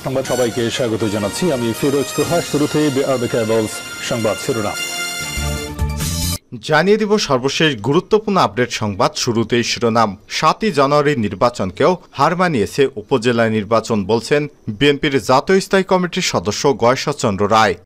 সংবাদ সবাইকে স্বাগত জানাচ্ছি আমি ফিরোজ তোহা। শুরুতে সংবাদ শিরোনাম জানিয়ে দিব সর্বশেষ গুরুত্বপূর্ণ আপডেট সংবাদ। শুরুতেই শিরোনাম, 7ই জানুয়ারির নির্বাচনকেও হার মানিয়েছে উপজেলা নির্বাচন, বলছেন বিএনপির জাতীয় স্থায়ী কমিটির সদস্য গয়েশ্বরচন্দ্র রায়।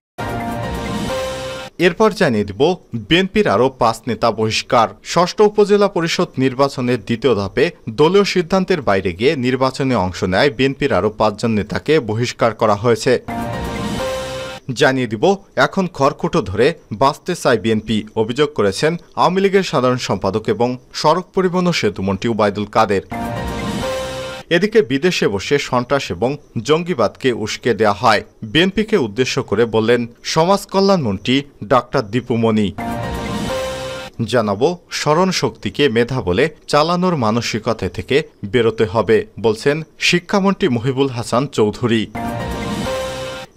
এরপর জানিয়ে দিব বিএনপির আরও 5 নেতা বহিষ্কার। 6ষ্ঠ উপজেলা পরিষদ নির্বাচনের দ্বিতীয় ধাপে দলীয় সিদ্ধান্তের বাইরে গিয়ে নির্বাচনে অংশ নেয় বিএনপির আরও 5 জন নেতাকে বহিষ্কার করা হয়েছে। জানিয়ে দিব এখন খড়কুটো ধরে বাঁচতে চায় বিএনপি, অভিযোগ করেছেন আওয়ামী লীগের সাধারণ সম্পাদক এবং সড়ক পরিবহন ও সেতুমন্ত্রী ওবায়দুল কাদের। এদিকে বিদেশে বসে সন্ত্রাস এবং জঙ্গিবাদকে উস্কে দেয়া হয়, বিএনপিকে উদ্দেশ্য করে বললেন সমাজ কল্যাণমন্ত্রী ডাক্তার দীপু মনি। জানাবো স্মরণ শক্তিকে মেধা বলে চালানোর মানসিকতা থেকে বেরোতে হবে, বলছেন শিক্ষামন্ত্রী মহিবুল হাসান চৌধুরী।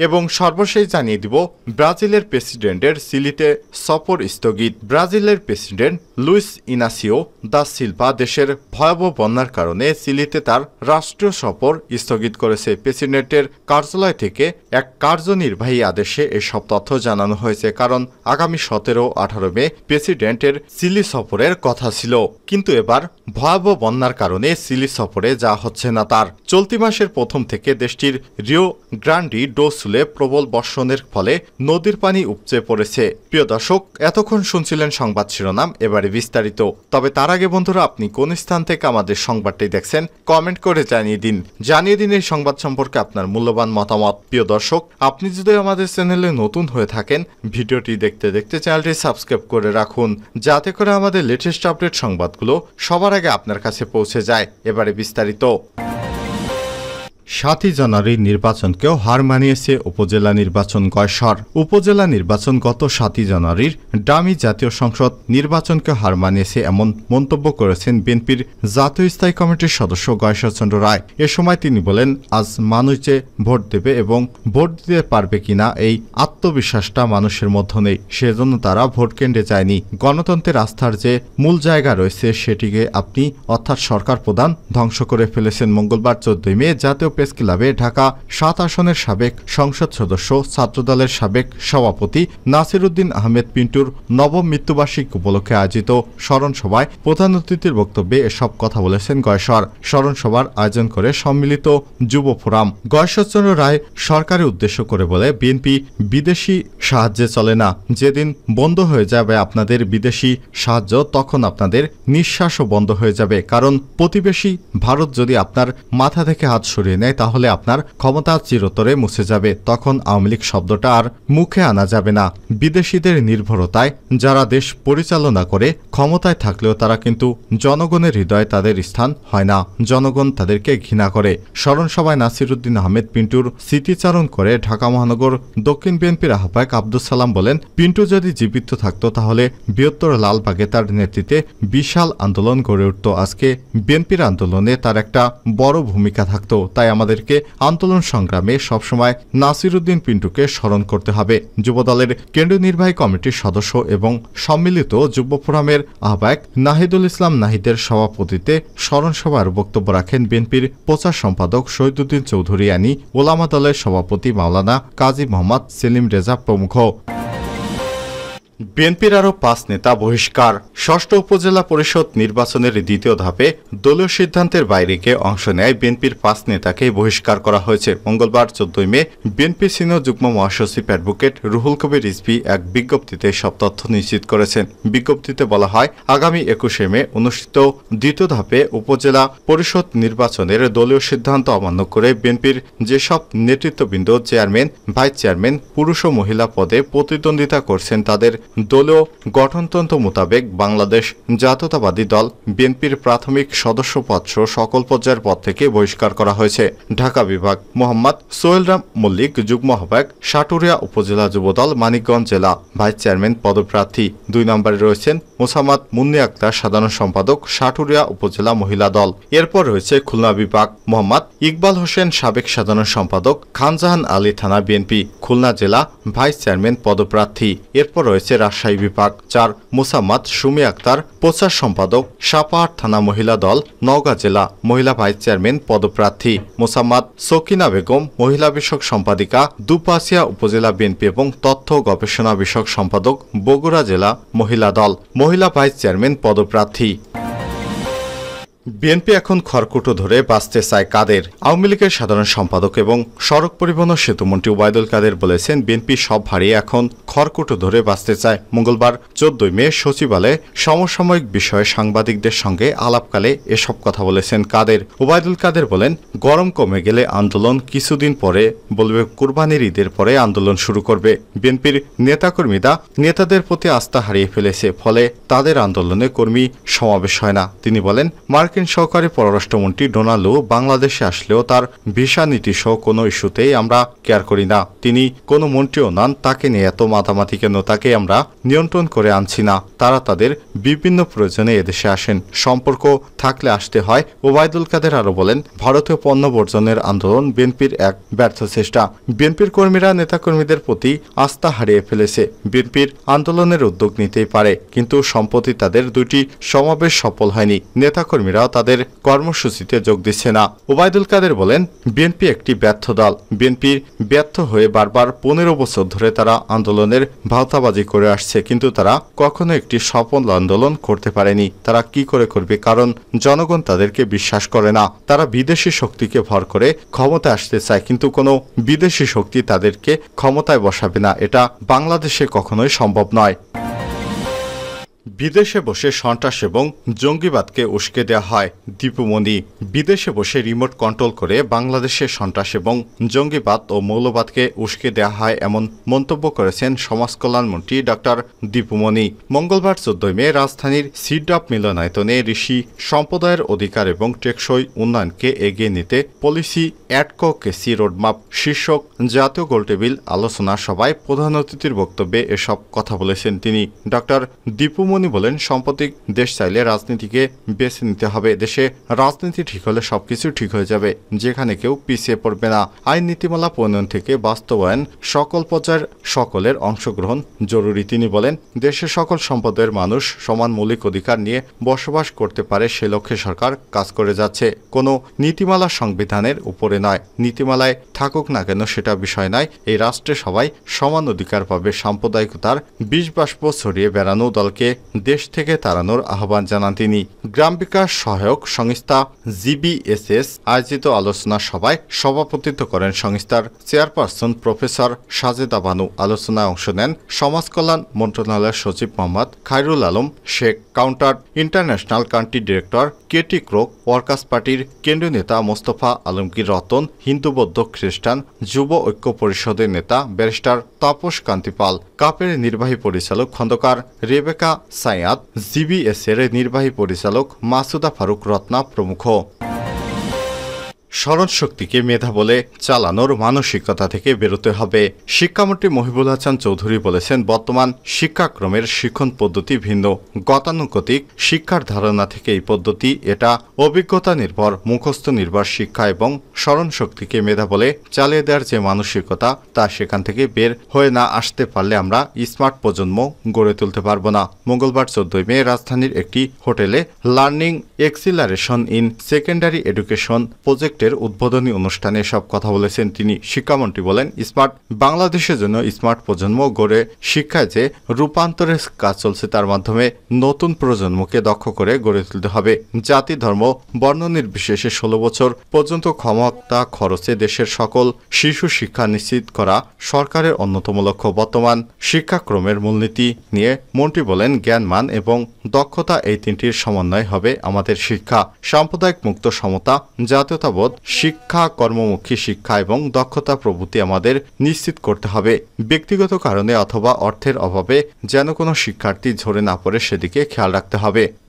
এবং সর্বশেষ জানিয়ে দিব ব্রাজিলের প্রেসিডেন্টের চিলিতে সফর স্থগিত। ব্রাজিলের president Luiz Inacio da Silva দেশের ভয়াবহ বন্যার কারণে চিলিতে তার রাষ্ট্রীয় সফর স্থগিত করেছে। প্রেসিডেন্টের কার্যালয় থেকে এক কার্যনির্বাহী আদেশে এসব তথ্য জানানো হয়েছে, কারণ আগামী 17-18 মে প্রেসিডেন্টের চিলি সফরের কথা ছিল, কিন্তু এবার ভয়াবহ বন্যার কারণে চিলি সফরে যাওয়া হচ্ছে না তার। চলতি মাসের প্রথম থেকে দেশটির রিও গ্রান্ডি ডো সুলে প্রবল বর্ষণের ফলে নদীর পানি উপচে পড়েছে। প্রিয় দর্শক, এতক্ষণ শুনছিলেন সংবাদ শিরোনাম, এবারে বিস্তারিত। তবে তার আগে বন্ধুরা, আপনি কোন স্থান থেকে আমাদের সংবাদটি দেখছেন কমেন্ট করে জানিয়ে দিন এই সংবাদ সম্পর্কে আপনার মূল্যবান মতামত। প্রিয় দর্শক, আপনি যদি আমাদের চ্যানেলে নতুন হয়ে থাকেন, ভিডিওটি দেখতে দেখতে চ্যানেলটি সাবস্ক্রাইব করে রাখুন, যাতে করে আমাদের লেটেস্ট আপডেট সংবাদগুলো সবার আগে আপনার কাছে পৌঁছে যায়। এবারে বিস্তারিত। 7ই জানুয়ারির নির্বাচনকেও হার মানিয়েছে উপজেলা নির্বাচন গয়েশ্বর। উপজেলা নির্বাচন গত 7ই জানুয়ারির ডামি জাতীয় সংসদ নির্বাচনকে হার মানিয়েছে এমন মন্তব্য করেছেন বিএনপির জাতীয় স্থায়ী কমিটির সদস্য গয়েশ্বরচন্দ্র রায়। এ সময় তিনি বলেন, আজ মানুষ যে ভোট দেবে এবং ভোট দিতে পারবে কিনা এই আত্মবিশ্বাসটা মানুষের মধ্যে নেই, সেজন্য তারা ভোট কেন্দ্রে যায়নি। গণতন্ত্রের আস্থার যে মূল জায়গা রয়েছে সেটিকে আপনি অর্থাৎ সরকার প্রধান ধ্বংস করে ফেলেছেন। মঙ্গলবার 14 মে জাতীয় প্রেস ক্লাবে ঢাকা 7 আসনের সাবেক সংসদ সদস্য, ছাত্রদলের সাবেক সভাপতি নাসির উদ্দিন আহমেদ পিন্টুর নবম মৃত্যুবার্ষিকী উপলক্ষে আয়োজিত স্মরণ সভায় প্রধান অতিথির বক্তব্যে এসব কথা বলেছেন গয়েশ্বর। স্মরণ সভার আয়োজন করে সম্মিলিত যুব ফোরাম। গয়েশ্বরচন্দ্র রায় সরকারের উদ্দেশ্য করে বলে, বিএনপি বিদেশি সাহায্যে চলে না। যেদিন বন্ধ হয়ে যাবে আপনাদের বিদেশি সাহায্য, তখন আপনাদের নিঃশ্বাসও বন্ধ হয়ে যাবে, কারণ প্রতিবেশী ভারত যদি আপনার মাথা থেকে হাত সরিয়ে নেয় তাহলে আপনার ক্ষমতা চিরতরে মুছে যাবে। তখন আওয়ামী লীগ শব্দটা আর মুখে আনা যাবে না। বিদেশিদের নির্ভরতায় যারা দেশ পরিচালনা করে ক্ষমতায় থাকলেও তারা কিন্তু জনগণের হৃদয়ে তাদের স্থান হয় না, জনগণ তাদেরকে ঘৃণা করে। স্মরণ সভায় নাসির উদ্দিন আহমেদ পিন্টুর স্মৃতিচারণ করে ঢাকা মহানগর দক্ষিণ বিএনপির আহ্বায়ক আব্দুল সালাম বলেন, পিন্টু যদি জীবিত থাকতো তাহলে বৃহত্তর লালবাগে তার নেতৃত্বে বিশাল আন্দোলন গড়ে উঠত। আজকে বিএনপির আন্দোলনে তার একটা বড় ভূমিকা থাকতো। তাই আমাদেরকে আন্দোলন সংগ্রামে সবসময় নাসির উদ্দিন পিন্টুকে স্মরণ করতে হবে। যুবদলের কেন্দ্রীয় নির্বাহী কমিটির সদস্য এবং সম্মিলিত যুব ফোরামের আহ্বায়ক নাহিদুল ইসলাম নাহিদের সভাপতিত্বে স্মরণ সভার বক্তব্য রাখেন বিএনপির প্রচার সম্পাদক শহীদুদ্দিন চৌধুরী আনি, ওলামা দলের সভাপতি মাওলানা কাজী মোহাম্মদ সেলিম রেজা প্রমুখ। বিএনপির আরও 5 নেতা বহিষ্কার। 6ষ্ঠ উপজেলা পরিষদ নির্বাচনের দ্বিতীয় ধাপে দলীয় সিদ্ধান্তের বাইরে গিয়ে অংশ নেয় বিএনপির 5 নেতাকে বহিষ্কার করা হয়েছে। মঙ্গলবার 14 মে বিএনপি সিনিয়র যুগ্ম মহাসচিব অ্যাডভোকেট রুহুল কবির রিজভী এক বিজ্ঞপ্তিতে সব তথ্য নিশ্চিত করেছেন। বিজ্ঞপ্তিতে বলা হয়, আগামী 21 মে অনুষ্ঠিত দ্বিতীয় ধাপে উপজেলা পরিষদ নির্বাচনের দলীয় সিদ্ধান্ত অমান্য করে বিএনপির যেসব নেতৃত্ববৃন্দ চেয়ারম্যান, ভাইস চেয়ারম্যান, পুরুষ ও মহিলা পদে প্রতিদ্বন্দ্বিতা করছেন তাদের দলীয় গঠনতন্ত্র মোতাবেক বাংলাদেশ জাতীয়তাবাদী দল বিএনপির প্রাথমিক সদস্য পদ সহ সকল পর্যায়ের পদ থেকে বহিষ্কার করা হয়েছে। ঢাকা বিভাগ মোহাম্মদ সোহেল রাম মল্লিক, যুগ্ম আহ্বায়ক, সাটুরিয়া উপজেলা যুবদল, মানিকগঞ্জ জেলা, ভাইস চেয়ারম্যান পদপ্রার্থী। 2 নম্বরে রয়েছেন মোসাম্মদ মুন্নি আক্তার, সাধারণ সম্পাদক, সাটুরিয়া উপজেলা মহিলা দল। এরপর রয়েছে খুলনা বিভাগ মোহাম্মদ ইকবাল হোসেন, সাবেক সাধারণ সম্পাদক, খানজাহান আলী, থানা বিএনপি, খুলনা জেলা, ভাইস চেয়ারম্যান পদপ্রার্থী। এরপর রয়েছে হয়েছে রাজশাহী বিভাগ। 4 মোসাম্মদ সুমি আক্তার, প্রচার সম্পাদক, সাপাহার থানা মহিলা দল, নওগাঁ জেলা মহিলা ভাইস চেয়ারম্যান পদপ্রার্থী। মোসাম্মদ সকিনা বেগম, মহিলা বিষয়ক সম্পাদিকা, দুপাসিয়া উপজেলা বিএনপি এবং তথ্য গবেষণা বিষয়ক সম্পাদক, বগুড়া জেলা মহিলা দল, মহিলা ভাইস চেয়ারম্যান পদপ্রার্থী। বিএনপি এখন খড়কুটো ধরে বাঁচতে চায় কাদের? আওয়ামী লীগের সাধারণ সম্পাদক এবং সড়ক পরিবহন ও সেতুমন্ত্রী ওবায়দুল কাদের বলেছেন, বিএনপি সব হারিয়ে এখন খড়কুটো ধরে বাঁচতে চায়। মঙ্গলবার 14 মে সচিবালয়ে সমসাময়িক বিষয়ে সাংবাদিকদের সঙ্গে আলাপকালে এসব কথা বলেছেন কাদের। ওবায়দুল কাদের বলেন, গরম কমে গেলে আন্দোলন কিছুদিন পরে বলবে, কুরবানির ঈদের পরে আন্দোলন শুরু করবে। বিএনপির নেতাকর্মীরা নেতাদের প্রতি আস্থা হারিয়ে ফেলেছে, ফলে তাদের আন্দোলনে কর্মী সমাবেশ হয় না। তিনি বলেন, মার্কিন সহকারী পররাষ্ট্রমন্ত্রী ডোনাল্ড বাংলাদেশে আসলেও তার ভিসা নীতি সহ কোনো ইস্যুতেই আমরা কেয়ার করি না। তিনি কোনো মন্ত্রীও নন, তাকে নিয়ে এত মাতামাতি কেন? তাকে আমরা নিয়ন্ত্রণ করে আনছি না। তারা তাদের বিভিন্ন প্রয়োজনে এদেশে আসেন, সম্পর্ক থাকলে আসতে হয়। ওবায়দুল কাদের আরও বলেন, ভারতীয় পণ্য বর্জনের আন্দোলন বিএনপির এক ব্যর্থ চেষ্টা। বিএনপির কর্মীরা নেতাকর্মীদের প্রতি আস্থা হারিয়ে ফেলেছে। বিএনপির আন্দোলনের উদ্যোগ নিতেই পারে, কিন্তু সম্প্রতি তাদের 2টি সমাবেশ সফল হয়নি। নেতাকর্মীরা তাদের কর্মসূচিতে যোগ দিচ্ছে না। ওবায়দুল কাদের বলেন, বিএনপি একটি ব্যর্থ দল। বিএনপি ব্যর্থ হয়ে বারবার 15 বছর ধরে তারা আন্দোলনের ভাওতাবাজি করে আসছে, কিন্তু তারা কখনো একটি সফল আন্দোলন করতে পারেনি। তারা কি করে করবে? কারণ জনগণ তাদেরকে বিশ্বাস করে না। তারা বিদেশি শক্তিকে ভর করে ক্ষমতায় আসতে চায়, কিন্তু কোনো বিদেশি শক্তি তাদেরকে ক্ষমতায় বসাবে না। এটা বাংলাদেশে কখনোই সম্ভব নয়। বিদেশে বসে সন্ত্রাস এবং জঙ্গিবাদকে উস্কে দেওয়া হয়। দীপুমণি বিদেশে বসে রিমোট কন্ট্রোল করে বাংলাদেশের সন্ত্রাস এবং জঙ্গিবাদ ও মৌলবাদকে উস্কে দেওয়া হয়, এমন মন্তব্য করেছেন সমাজ কল্যাণমন্ত্রী ডক্টর দীপুমণি। মঙ্গলবার 14 মে রাজধানীর সিডাপ মিলনায়তনে ঋষি সম্প্রদায়ের অধিকার এবং টেকসই উন্নয়নকে এগিয়ে নিতে পলিসি অ্যাডভোকেসি রোডম্যাপ শীর্ষক জাতীয় গোলটেবিল আলোচনা সভায় প্রধান অতিথির বক্তব্যে এসব কথা বলেছেন তিনি। ডক্টর দীপুমণি বলেন, সাম্প্রতিক দেশ চাইলে রাজনীতিকে বেছে নিতে হবে। দেশে রাজনীতি ঠিক হলে সবকিছু ঠিক হয়ে যাবে, যেখানে কেউ পিছিয়ে পড়বে না। আইন নীতিমালা প্রণয়ন থেকে বাস্তবায়ন সকল পর্যায়ের সকলের অংশগ্রহণ জরুরি। তিনি বলেন, দেশের সকল সম্প্রদায়ের মানুষ সমান মৌলিক অধিকার নিয়ে বসবাস করতে পারে, সে লক্ষ্যে সরকার কাজ করে যাচ্ছে। কোনো নীতিমালা সংবিধানের উপরে নয়, নীতিমালায় থাকুক না কেন সেটা বিষয় নয়। এই রাষ্ট্রে সবাই সমান অধিকার পাবে। সাম্প্রদায়িকতার বিষবাষ্প ছড়িয়ে বেড়ানো দলকে দেশ থেকে তাড়ানোর আহ্বান জানান তিনি। গ্রাম বিকাশ সহায়ক সংস্থা জিবিএসএস আয়োজিত আলোচনা সভায় সভাপতিত্ব করেন সংস্থার চেয়ারপারসন প্রফেসর সাজেদা বানু। আলোচনায় অংশ নেন সমাজ কল্যাণ মন্ত্রণালয়ের সচিব Mohammad Khairul Alam Sheikh, counter international country director Katie Crock, workers পার্টির কেন্দ্রীয় নেতা মোস্তফা আলমগীর রতন, হিন্দু বৌদ্ধ খ্রিস্টান যুব ঐক্য পরিষদের নেতা ব্যারিস্টার তাপস কান্তিপাল, কাপের নির্বাহী পরিচালক খন্দকার রেবেকা সাইয়াদ, জিবিএস-এর নির্বাহী পরিচালক মাসুদা ফারুক রত্না প্রমুখ। স্মরণশক্তিকে মেধা বলে চালানোর মানসিকতা থেকে বেরোতে হবে। শিক্ষামন্ত্রী মহিবুল হাসান চৌধুরী বলেছেন, বর্তমান শিক্ষাক্রমের শিক্ষণ পদ্ধতি ভিন্ন। গতানুগতিক শিক্ষার ধারণা থেকে এই পদ্ধতি, এটা অভিজ্ঞতা নির্ভর, মুখস্থ নির্ভর শিক্ষা এবং স্মরণশক্তিকে মেধা বলে চালিয়ে দেওয়ার যে মানসিকতা, তা সেখান থেকে বের হয়ে না আসতে পারলে আমরা স্মার্ট প্রজন্ম গড়ে তুলতে পারব না। মঙ্গলবার 14 মে রাজধানীর একটি হোটেলে learning acceleration in secondary education project উদ্বোধনী অনুষ্ঠানে সব কথা বলেছেন তিনি। শিক্ষামন্ত্রী বলেন, স্মার্ট বাংলাদেশের জন্য স্মার্ট প্রজন্ম গড়ে শিক্ষায় যে রূপান্তরের কাজ চলছে, তার মাধ্যমে নতুন প্রজন্মকে দক্ষ করে গড়ে তুলতে হবে। জাতি ধর্ম বর্ণ নির্বিশেষে 16 বছর পর্যন্ত ক্ষমতা খরচে দেশের সকল শিশু শিক্ষা নিশ্চিত করা সরকারের অন্যতম লক্ষ্য। বর্তমান শিক্ষাক্রমের মূলনীতি নিয়ে মন্ত্রী বলেন, জ্ঞান, মান এবং দক্ষতা, এই তিনটির সমন্বয় হবে আমাদের শিক্ষা। সাম্প্রদায়িক মুক্ত সমতা, জাতীয়তাবোধ, শিক্ষা, কর্মমুখী শিক্ষা এবং দক্ষতা প্রভৃতি আমাদের নিশ্চিত করতে হবে। ব্যক্তিগত কারণে অথবা অর্থের অভাবে যেন কোনো শিক্ষার্থী ঝরে না পড়ে, সেদিকে খেয়াল রাখতে হবে।